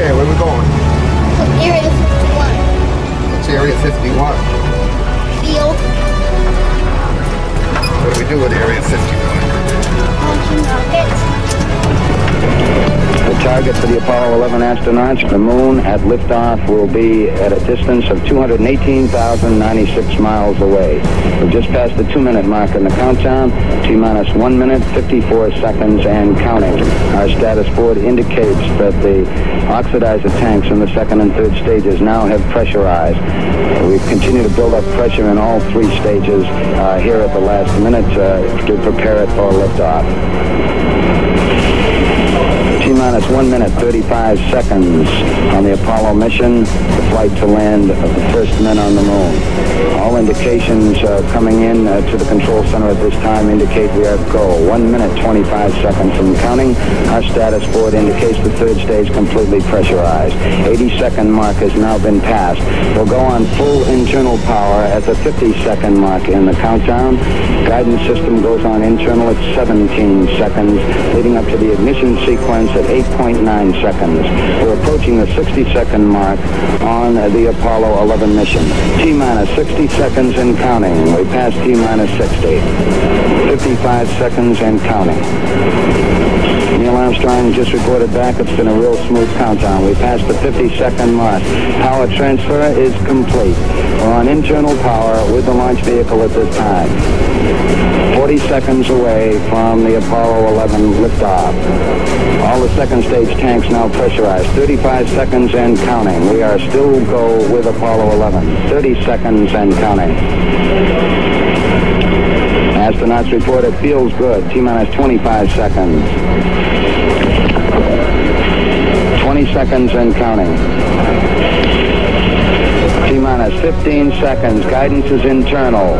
Okay, where we going? Area 51. What's Area 51? Field. What do we do with Area 51? Launching rockets. The target for the Apollo 11 astronauts, the moon at liftoff, will be at a distance of 218,096 miles away. We've just passed the 2-minute mark in the countdown. T-minus 1 minute, 54 seconds, and counting. Our status board indicates that the oxidizer tanks in the second and third stages now have pressurized. We've continued to build up pressure in all 3 stages here at the last minute to prepare it for liftoff. T-minus 1 minute, 35 seconds on the Apollo mission, the flight to land of the first men on the moon. All indications coming in to the control center at this time indicate we are go. 1 minute, 25 seconds and counting. Our status board indicates the third stage completely pressurized. 80-second mark has now been passed. We'll go on full internal power at the 50-second mark in the countdown. Guidance system goes on internal at 17 seconds, leading up to the ignition sequence at 8.9 seconds. We're approaching the 60-second mark on the Apollo 11 mission. T-minus 60 seconds and counting. We passed T-minus 60. 55 seconds and counting. Neil Armstrong just reported back. It's been a real smooth countdown. We passed the 50-second mark. Power transfer is complete. We're on internal power with the launch vehicle at this time. 40 seconds away from the Apollo 11 liftoff. All the second stage tanks now pressurized. 35 seconds and counting. We are still go with Apollo 11. 30 seconds and counting. Astronauts report it feels good. T-minus 25 seconds. 20 seconds and counting. T-minus 15 seconds. Guidance is internal.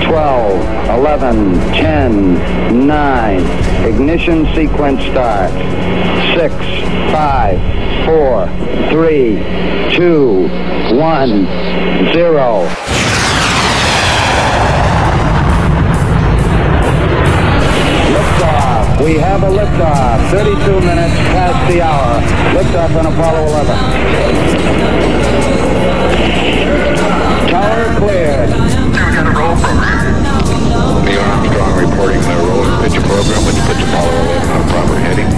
12, 11, 10, 9. Ignition sequence starts. 6, 5, 4, 3, 2, 1, 0. Liftoff. We have a liftoff. 32 minutes past the hour. Liftoff on Apollo 11. Tower cleared. We got a roll program. Neil Armstrong reporting the roll and pitch program, which puts Apollo 11 on a proper heading.